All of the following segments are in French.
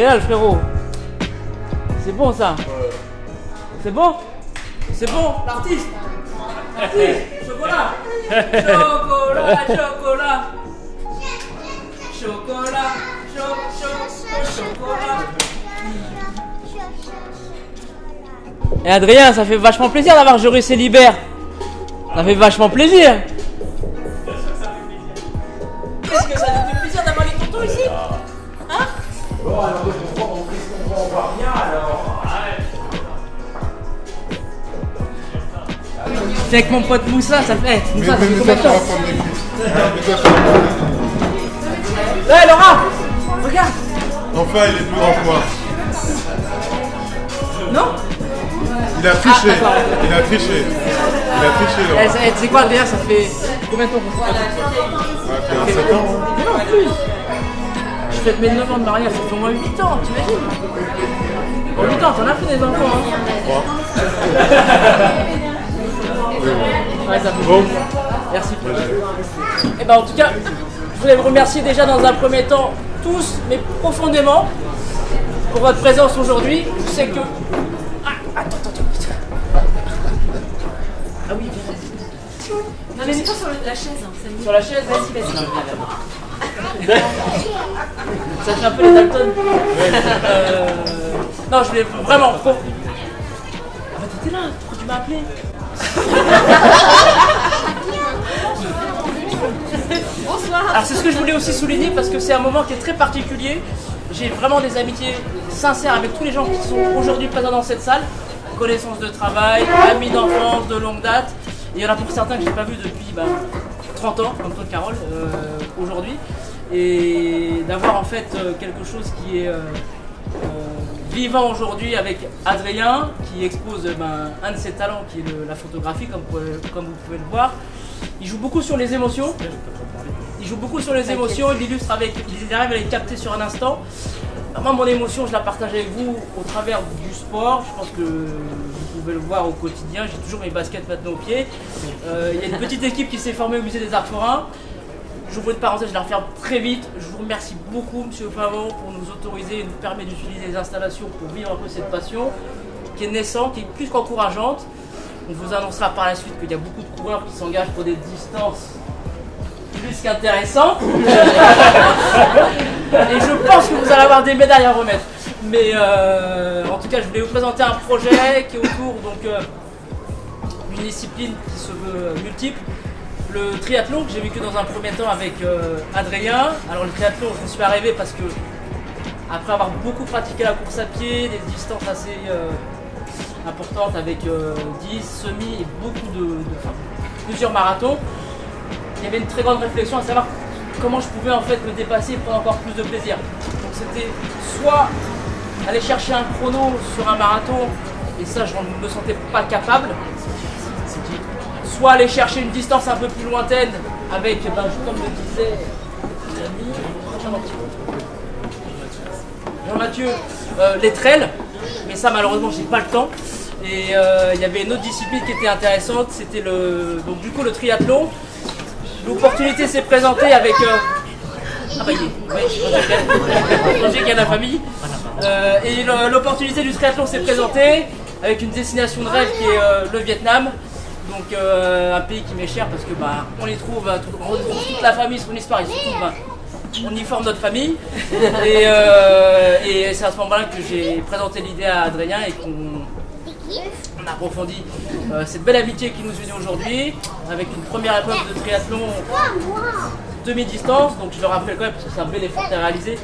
réel, frérot. C'est bon ça. C'est bon. C'est bon, l'artiste. Chocolat. Chocolat, chocolat. Chocolat, chocolat. Et Adrien, ça fait vachement plaisir d'avoir Joris et Libert. Ça fait vachement plaisir. Qu'est-ce que ça te fait plaisir d'avoir les tontons ici? Hein? Bon, alors, on voit bien alors. C'est avec mon pote Moussa, ça fait. Moussa, ça fait Mais combien de ça, temps? Ouais, Laura, regarde. Enfin, il est plus grand que moi. Non? Il a triché. d'accord. Il a triché. Il a triché, Laurent. Tu sais quoi, Adrien, ça fait combien de temps qu'on se parle? Ça fait 7 ans. Non, plus. Je fête mes 9 ans de mariage, ça fait au moins 8 ans, t'imagines? En 8 ans, t'en as fait des enfants, hein? Ouais, ça fait Bon. Merci. Et ben en tout cas, je voulais vous remercier déjà dans un premier temps, tous, mais profondément, pour votre présence aujourd'hui. Je sais que... Attends. Ah oui, viens. Non mais mets-toi sur la chaise. Hein, Sur la chaise, vas-y. Ça fait un peu les Dalton. Non, je voulais vraiment... Ah bah t'étais là, pourquoi tu m'as appelé? Bonsoir. Alors c'est ce que je voulais aussi souligner parce que c'est un moment qui est très particulier. J'ai vraiment des amitiés sincères avec tous les gens qui sont aujourd'hui présents dans cette salle. Connaissances de travail, amis d'enfance, de longue date. Et il y en a pour certains que je n'ai pas vu depuis 30 ans, comme toi Carole, aujourd'hui. Et d'avoir en fait quelque chose qui est vivant aujourd'hui avec Adrien, qui expose un de ses talents qui est la photographie, comme vous pouvez le voir. Il joue beaucoup sur les émotions. Il arrive à les capter sur un instant. Moi, mon émotion, je la partage avec vous au travers du sport. Je pense que vous pouvez le voir au quotidien. J'ai toujours mes baskets maintenant aux pieds. Il y a une petite équipe qui s'est formée au musée des Arts Forains. J'ouvre une parenthèse, je la referme très vite. Je vous remercie beaucoup, Monsieur Favon, pour nous autoriser et nous permettre d'utiliser les installations pour vivre un peu cette passion qui est naissante, qui est plus qu'encourageante. On vous annoncera par la suite qu'il y a beaucoup de coureurs qui s'engagent pour des distances plus qu'intéressantes. Et je pense que vous allez avoir des médailles à remettre. Mais en tout cas, je voulais vous présenter un projet qui est autour d'une discipline qui se veut multiple. Le triathlon que j'ai vécu dans un premier temps avec Adrien. Alors le triathlon, je me suis arrivé parce que après avoir beaucoup pratiqué la course à pied, des distances assez importantes avec 10, semi et plusieurs marathons, il y avait une très grande réflexion à savoir comment je pouvais en fait me dépasser et prendre encore plus de plaisir. Donc c'était soit aller chercher un chrono sur un marathon, et ça je ne me sentais pas capable, soit aller chercher une distance un peu plus lointaine avec, comme le disait l'ami Jean-Mathieu, les trails, mais ça malheureusement j'ai pas le temps. Et il y avait une autre discipline qui était intéressante, c'était le triathlon. L'opportunité s'est présentée avec... Roger qui a la famille. Et l'opportunité du triathlon s'est présentée avec une destination de rêve qui est le Vietnam. Donc un pays qui m'est cher parce que on y trouve, on retrouve toute la famille, son histoire et surtout on y forme notre famille. Et c'est à ce moment-là que j'ai présenté l'idée à Adrien et qu'on approfondit cette belle amitié qui nous unit aujourd'hui avec une première épreuve de triathlon demi-distance. Donc je le rappelle quand même parce que c'est un bel effort à réaliser.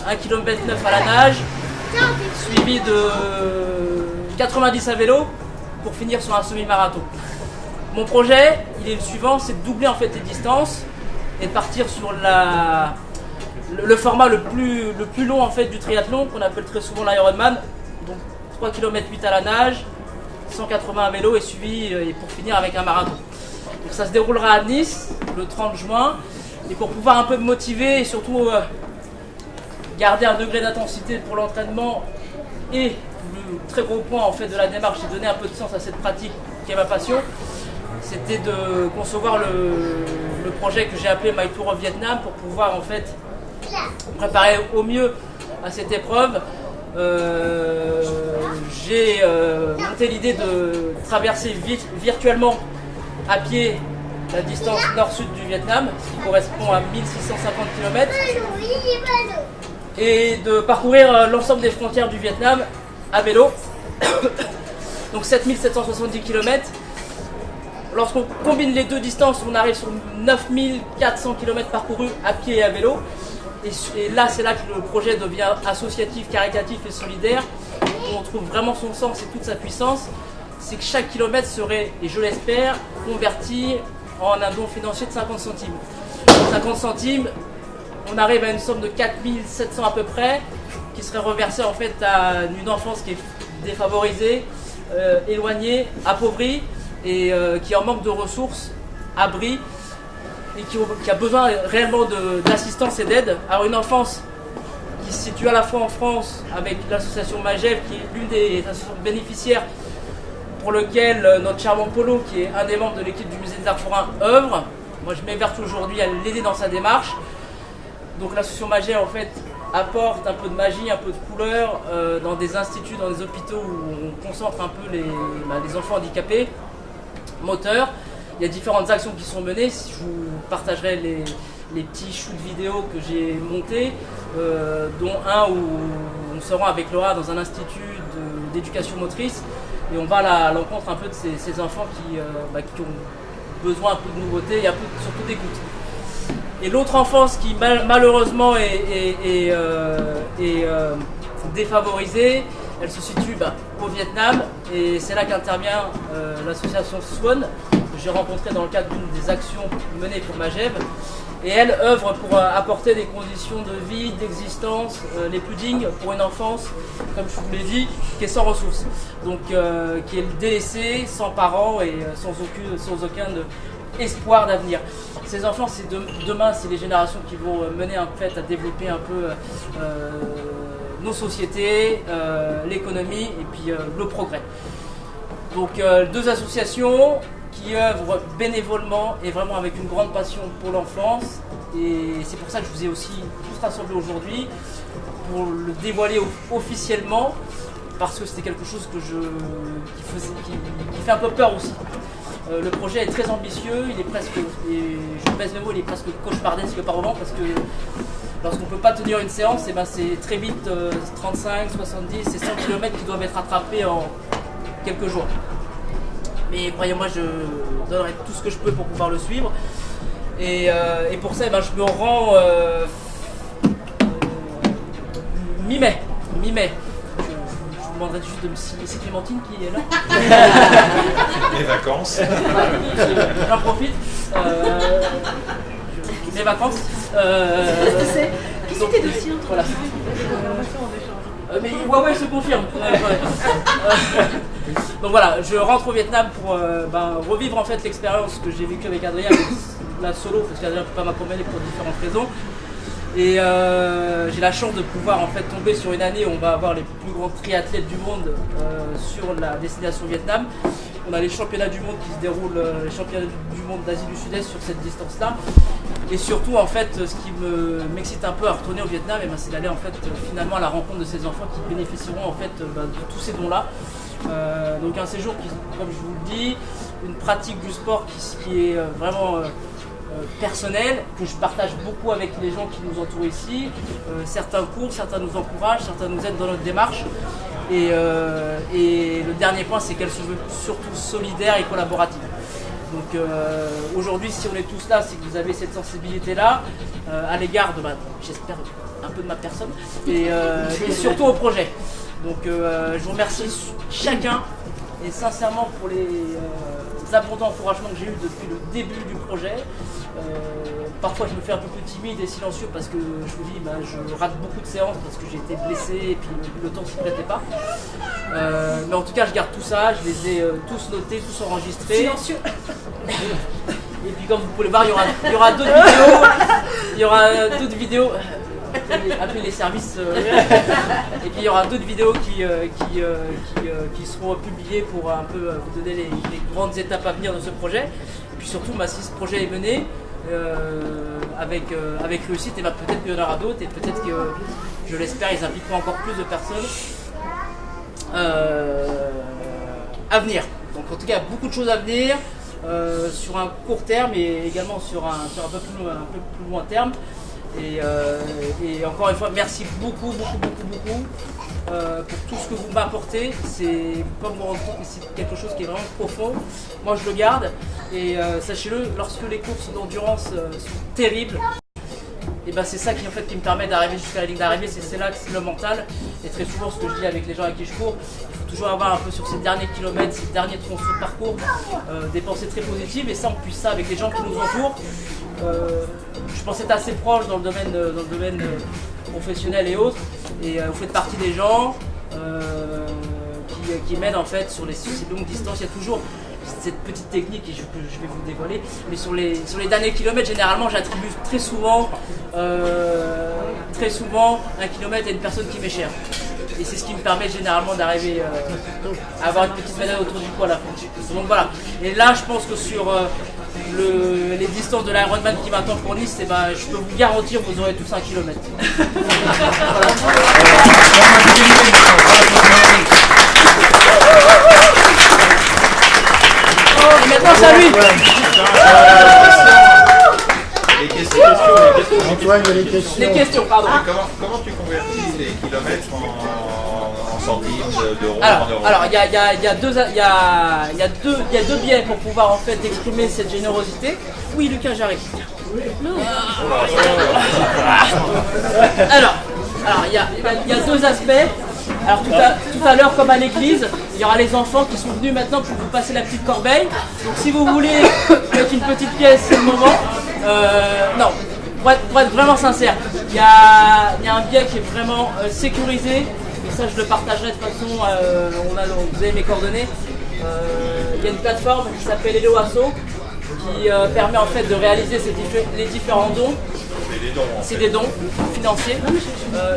1 km 9 à la nage, suivi de 90 à vélo pour finir sur un semi-marathon. Mon projet, il est le suivant, c'est de doubler en fait les distances et de partir sur le format le plus long en fait du triathlon qu'on appelle très souvent l'Ironman. Donc 3 km 8 à la nage, 180 à vélo et suivi et pour finir avec un marathon. Donc ça se déroulera à Nice le 30 juin et pour pouvoir un peu me motiver et surtout garder un degré d'intensité pour l'entraînement et le très gros point en fait de la démarche, c'est donner un peu de sens à cette pratique qui est ma passion. C'était de concevoir le projet que j'ai appelé My Tour of Vietnam pour pouvoir en fait préparer au mieux à cette épreuve, j'ai monté l'idée de traverser virtuellement à pied la distance nord-sud du Vietnam, ce qui correspond à 1650 km, et de parcourir l'ensemble des frontières du Vietnam à vélo, donc 7770 km. Lorsqu'on combine les deux distances, on arrive sur 9400 km parcourus à pied et à vélo. Et là, c'est là que le projet devient associatif, caritatif et solidaire. On trouve vraiment son sens et toute sa puissance. C'est que chaque kilomètre serait, et je l'espère, converti en un don financier de 50 centimes. 50 centimes, on arrive à une somme de 4700 à peu près, qui serait reversée en fait à une enfance qui est défavorisée, éloignée, appauvrie, et qui est en manque de ressources, abri, et qui a besoin réellement d'assistance et d'aide. Alors une enfance qui se situe à la fois en France avec l'association Magev, qui est l'une des associations bénéficiaires pour lequel notre charmant Polo, qui est un des membres de l'équipe du musée des Arts Forains, œuvre. Moi je m'évertue aujourd'hui à l'aider dans sa démarche. Donc l'association Magev en fait apporte un peu de magie, un peu de couleur dans des instituts, dans des hôpitaux où on concentre un peu les enfants handicapés moteurs. Il y a différentes actions qui sont menées. Je vous partagerai les petits shoots vidéo que j'ai montés, dont un où on se rend avec Laura dans un institut d'éducation motrice et on va à l'encontre un peu de ces enfants qui ont besoin un peu de nouveauté et un peu surtout d'écoute. Et l'autre enfance qui malheureusement est défavorisée, elle se situe au Vietnam et c'est là qu'intervient l'association Swan, que j'ai rencontrée dans le cadre d'une des actions menées pour Magev. Et elle œuvre pour apporter des conditions de vie, d'existence les plus dignes pour une enfance, comme je vous l'ai dit, qui est sans ressources. Donc qui est délaissée, sans parents et sans aucun espoir d'avenir. Ces enfants, c'est demain, c'est les générations qui vont mener en fait à développer un peu nos sociétés, l'économie et puis le progrès. Donc deux associations qui œuvrent bénévolement et vraiment avec une grande passion pour l'enfance. Et c'est pour ça que je vous ai aussi tous rassemblés aujourd'hui, pour le dévoiler officiellement, parce que c'était quelque chose que qui fait un peu peur aussi. Le projet est très ambitieux, il est presque, et je pèse mes mots, il est presque cauchemardesque par moment, parce que lorsqu'on ne peut pas tenir une séance, c'est très vite 35, 70 et 100 km qui doivent être attrapés en quelques jours. Mais croyez-moi, je donnerai tout ce que je peux pour pouvoir le suivre. Et pour ça, je me rends mi-mai. Je vous demanderai juste de me signer. C'est Clémentine qui est là. Les vacances. J'en profite. Mes vacances. Qui c'est tes dossiers? Voilà. Mais Huawei se confirme. Donc voilà, je rentre au Vietnam pour revivre en fait l'expérience que j'ai vécue avec Adrien, la solo, parce qu'Adrien ne peut pas m'accompagner pour différentes raisons. Et j'ai la chance de pouvoir en fait tomber sur une année où on va avoir les plus grands triathlètes du monde sur la destination Vietnam. On a les championnats du monde qui se déroulent, les championnats du monde d'Asie du Sud-Est sur cette distance-là. Et surtout en fait, ce qui m'excite un peu à retourner au Vietnam, c'est d'aller en fait finalement à la rencontre de ces enfants qui bénéficieront en fait de tous ces dons-là. Donc un séjour qui, comme je vous le dis, une pratique du sport qui est vraiment personnelle, que je partage beaucoup avec les gens qui nous entourent ici. Certains courent, certains nous encouragent, certains nous aident dans notre démarche. Et le dernier point, c'est qu'elle se veut surtout solidaire et collaborative. Donc aujourd'hui, si on est tous là, c'est que vous avez cette sensibilité-là à l'égard de, j'espère, un peu de ma personne, et surtout au projet. Donc je vous remercie chacun et sincèrement pour les abondants encouragements que j'ai eu depuis le début du projet. Parfois je me fais un peu plus timide et silencieux parce que je vous dis je rate beaucoup de séances parce que j'ai été blessé et puis le temps ne s'y prêtait pas. Mais en tout cas je garde tout ça, je les ai tous notés, tous enregistrés. Silencieux. Et puis comme vous pouvez le voir, il y aura d'autres vidéos. Il y aura d'autres vidéos. Appelez les services. Et puis il y aura d'autres vidéos qui seront publiées pour un peu vous donner les grandes étapes à venir de ce projet. Et puis surtout, si ce projet est mené avec réussite, et peut-être qu'il y en aura d'autres et peut-être que je l'espère, ils impliqueront encore plus de personnes à venir. Donc en tout cas, beaucoup de choses à venir sur un court terme et également sur un peu plus loin terme. Et encore une fois, merci beaucoup pour tout ce que vous m'apportez. C'est quelque chose qui est vraiment profond. Moi, je le garde. Et sachez-le, lorsque les courses d'endurance sont terribles, et ben c'est ça qui me permet d'arriver jusqu'à la ligne d'arrivée. C'est là que c'est le mental. Et très souvent, ce que je dis avec les gens avec qui je cours, il faut toujours avoir un peu sur ces derniers kilomètres, ces derniers tronçons de parcours, des pensées très positives. Et ça, on puise ça avec les gens qui nous entourent. Je pense être assez proche dans le domaine professionnel et autres, et vous faites partie des gens qui m'aident en fait sur ces longues distances. Il y a toujours cette petite technique que je vais vous dévoiler, mais sur les derniers kilomètres, généralement j'attribue très souvent un kilomètre à une personne qui m'est chère. Et c'est ce qui me permet généralement d'arriver à avoir une petite médaille autour du cou à la fin. Donc voilà. Et là, je pense que sur les distances de l'Ironman qui m'attend pour Nice, eh ben, je peux vous garantir que vous aurez tous un kilomètre. Et maintenant, c'est à lui. Les questions. Antoine, il y a les questions. Les questions, pardon. Comment tu convertis les kilomètres en centimes d'euros en euros? Alors, il y a deux biais pour pouvoir en fait exprimer cette générosité. Oui, Lucas, j'arrive. Alors, il y a deux aspects. Alors tout à l'heure, comme à l'église, il y aura les enfants qui sont venus maintenant pour vous passer la petite corbeille. Donc si vous voulez mettre une petite pièce, c'est le moment. Non, pour être vraiment sincère, il y a un biais qui est vraiment sécurisé. Et ça, je le partagerai de toute façon, vous avez mes coordonnées. Il y a une plateforme qui s'appelle Hello Asso qui permet en fait de réaliser les différents dons. C'est des dons financiers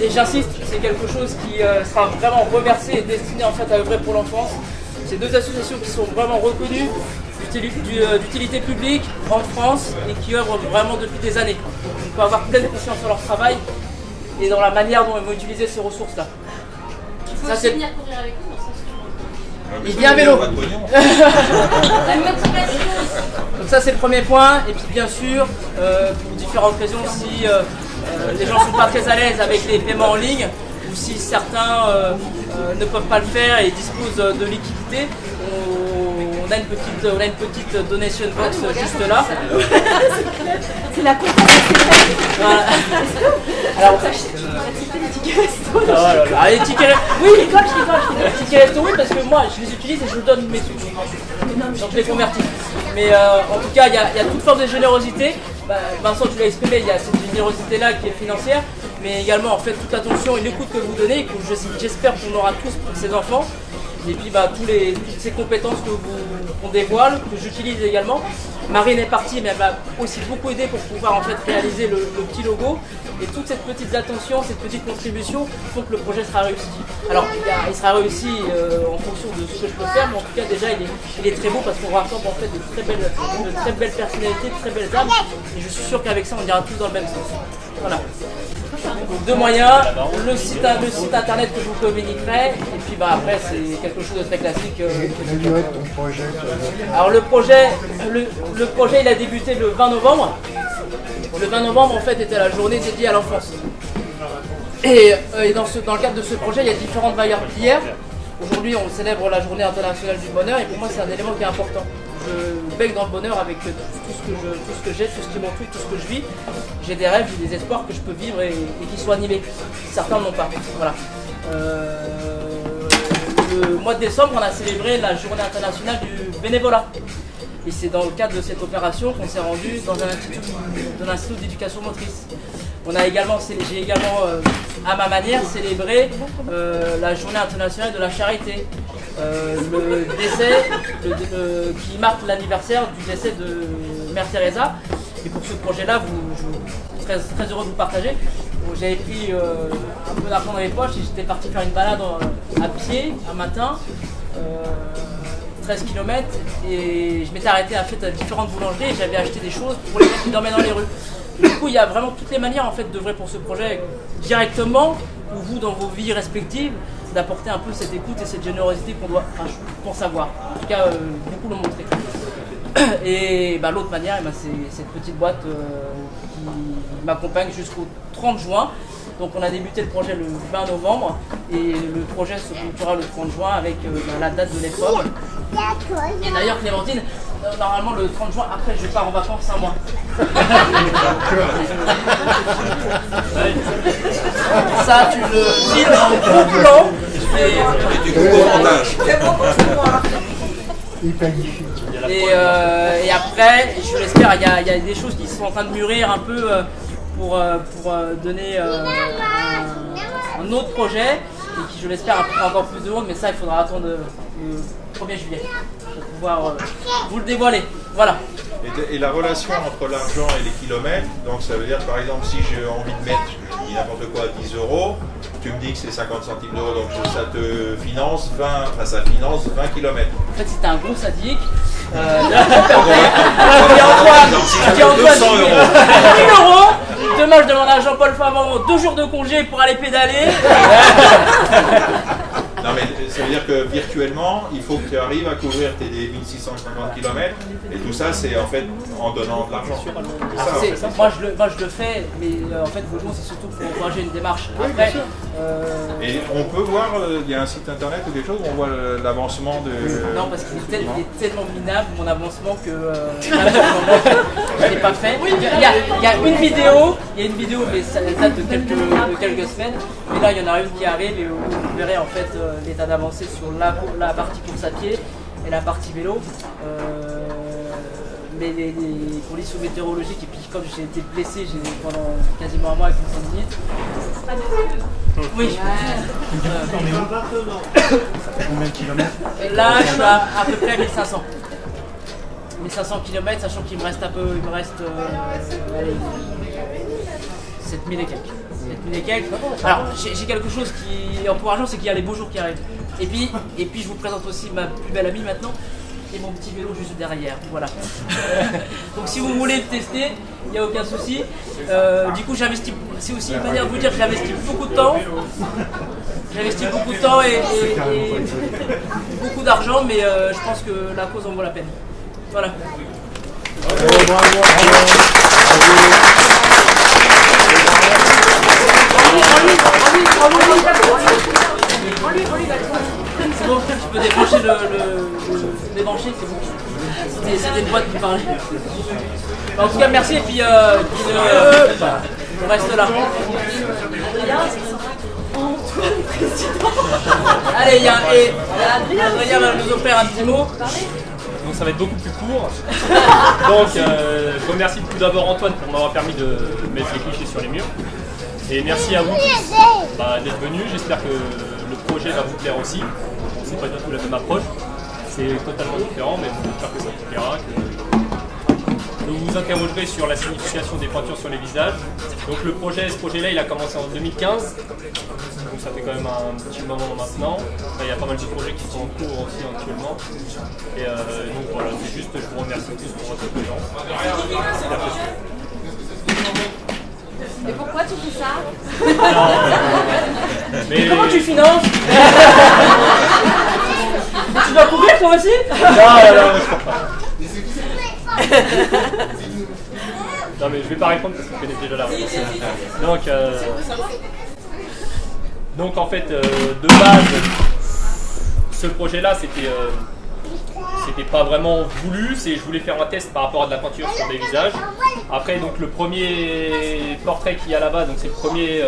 et j'insiste, c'est quelque chose qui sera vraiment reversé et destiné en fait à œuvrer pour l'enfance. C'est deux associations qui sont vraiment reconnues d'utilité publique en France et qui œuvrent vraiment depuis des années. On peut avoir pleine confiance dans leur travail et dans la manière dont ils vont utiliser ces ressources-là. Il faut aussi venir courir avec nous. Il vient à vélo. Donc ça c'est le premier point. Et puis bien sûr, pour différentes raisons, si les gens ne sont pas très à l'aise avec les paiements en ligne, ou si certains ne peuvent pas le faire et disposent de liquidité, on a une petite donation box juste là. C'est la comptabilité. Voilà. Alors, les tickets resto. Oui, les tickets resto, oui, parce que moi je les utilise et je vous donne mes sous. Donc je les convertis. Mais en tout cas, il y a toute forme de générosité. Vincent, tu l'as exprimé, il y a cette générosité-là qui est financière, mais également en fait toute l'attention et l'écoute que vous donnez, que j'espère qu'on aura tous pour ces enfants. Et puis toutes ces compétences qu'on dévoile, que j'utilise également. Marine est partie, mais elle m'a aussi beaucoup aidé pour pouvoir en fait réaliser le petit logo. Et toute cette petite attention, cette petite contribution font que le projet sera réussi. Alors il sera réussi en fonction de ce que je peux faire, mais en tout cas déjà il est très beau parce qu'on rassemble en fait de très belles personnalités, de très belles âmes. Et je suis sûr qu'avec ça on ira tous dans le même sens. Voilà. Donc deux moyens, le site internet que je vous communiquerai, et puis après c'est quelque chose de très classique. Quelle durée de ton projet? Alors le projet il a débuté le 20 novembre. Le 20 novembre en fait était la journée dédiée à l'enfance. Et dans le cadre de ce projet, il y a différentes valeurs d'hier. Aujourd'hui on célèbre la journée internationale du bonheur et pour moi c'est un élément qui est important. Je baigne dans le bonheur avec tout ce que j'ai, tout ce qui m'entoure, tout ce que je vis. J'ai des rêves, j'ai des espoirs que je peux vivre et qui soient animés. Certains n'ont pas. Voilà. Le mois de décembre, on a célébré la journée internationale du bénévolat. Et c'est dans le cadre de cette opération qu'on s'est rendu dans un institut d'éducation motrice. J'ai également, à ma manière, célébré la journée internationale de la charité. Le décès qui marque l'anniversaire du décès de Mère Teresa. Et pour ce projet-là, je suis très heureux de vous partager. J'avais pris un peu d'argent dans les poches et j'étais parti faire une balade à pied un matin, 13 km, et je m'étais arrêté à différentes boulangeries et j'avais acheté des choses pour les gens qui dormaient dans les rues. Du coup, il y a vraiment toutes les manières en fait d'œuvrer pour ce projet directement, ou vous dans vos vies respectives, c'est d'apporter un peu cette écoute et cette générosité qu'on doit, enfin, je pense avoir. En tout cas, beaucoup l'ont montré. Et bah, l'autre manière, c'est cette petite boîte qui m'accompagne jusqu'au 30 juin. Donc on a débuté le projet le 20 novembre et le projet se clôturera le 30 juin avec la date de l'EFOM. Et d'ailleurs Clémentine, normalement le 30 juin, après je pars en vacances un mois. Ça tu le files en gros plan. Il planifie. Et après, je l'espère, il y a des choses qui sont en train de mûrir un peu pour donner un autre projet et qui, je l'espère, apportera encore plus de monde, mais ça, il faudra attendre le 1er juillet pour pouvoir vous le dévoiler. Voilà. Et la relation entre l'argent et les kilomètres, donc ça veut dire par exemple si j'ai envie de mettre, je dis n'importe quoi, 10 €, tu me dis que c'est 50 centimes d'euros, donc ça te finance 20 km. En fait, si t'es un gros sadique, Si je dis Antoine, 200 €. 1000 €, demain je demande à Jean-Paul Favre 2 jours de congé pour aller pédaler. Non mais ça veut dire que virtuellement, il faut que tu arrives à couvrir tes 1650 km et tout ça c'est en fait en donnant de l'argent. Moi je le fais, mais en fait vos c'est surtout pour encourager une démarche. Après, et on peut voir, il y a un site internet ou quelque chose où on voit l'avancement de... Non parce qu'il est tellement minable mon avancement que je l'ai pas fait. Il y a une vidéo, mais ça date de quelques semaines. Mais là il y en a une qui arrive et vous verrez en fait l'état d'avancée sur la partie course à pied et la partie vélo. Les conditions météorologiques et puis comme j'ai été blessé pendant quasiment un mois avec une tendinite. Oui. Combien de kilomètres? Là je suis à peu près 1500. 1500 km, sachant qu'il me reste allez, 7000 et quelques. 7000 et quelques. Alors j'ai quelque chose qui est encourageant, c'est qu'il y a les beaux jours qui arrivent. Et puis je vous présente aussi ma plus belle amie maintenant. Et mon petit vélo juste derrière, voilà. Donc si vous voulez le tester, il n'y a aucun souci. Du coup j'investis, c'est aussi une manière de vous dire que j'investis beaucoup de temps. J'investis beaucoup de temps et beaucoup d'argent, mais je pense que la cause en vaut la peine. Voilà. C'est bon, tu peux débrancher le débrancher, c'est bon. C'était une boîte qui parlait. En tout cas, merci et puis on reste là. Allez, Adrien va nous offrir un petit mot. Donc ça va être beaucoup plus court. Donc je remercie tout d'abord Antoine pour m'avoir permis de mettre les clichés sur les murs. Et merci à vous d'être venus. J'espère que le projet va vous plaire aussi. C'est pas du tout la même approche. C'est totalement différent, mais j'espère que ça vous plaira. Que vous vous interrogerez sur la signification des peintures sur les visages. Donc ce projet-là, il a commencé en 2015. Donc ça fait quand même un petit moment maintenant. Enfin, il y a pas mal de projets qui sont en cours aussi actuellement. Et donc voilà, c'est juste, je vous remercie tous pour votre présence. Et pourquoi tu fais ça? Mais comment tu finances? Tu dois courir toi aussi? Non, je crois pas. Non mais je vais pas répondre parce que je connais déjà la réponse. Donc en fait, de base, ce projet-là, c'était pas vraiment voulu. Je voulais faire un test par rapport à de la peinture sur des visages. Après, donc le premier portrait qu'il y a là-bas, donc c'est le premier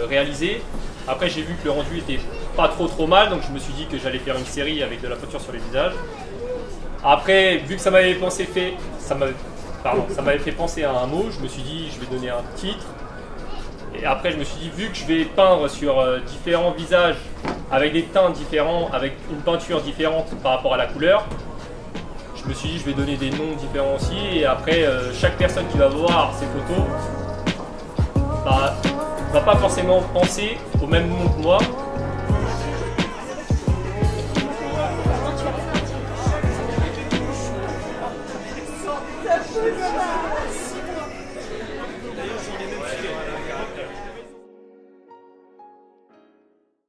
réalisé. Après, j'ai vu que le rendu était pas trop mal, donc je me suis dit que j'allais faire une série avec de la peinture sur les visages. Après, vu que ça m'avait fait penser à un mot, je me suis dit je vais donner un titre. Et après, je me suis dit, vu que je vais peindre sur différents visages, avec des teints différents, avec une peinture différente par rapport à la couleur, je me suis dit, je vais donner des noms différents aussi. Et après, chaque personne qui va voir ces photos va pas forcément penser au même nom que moi.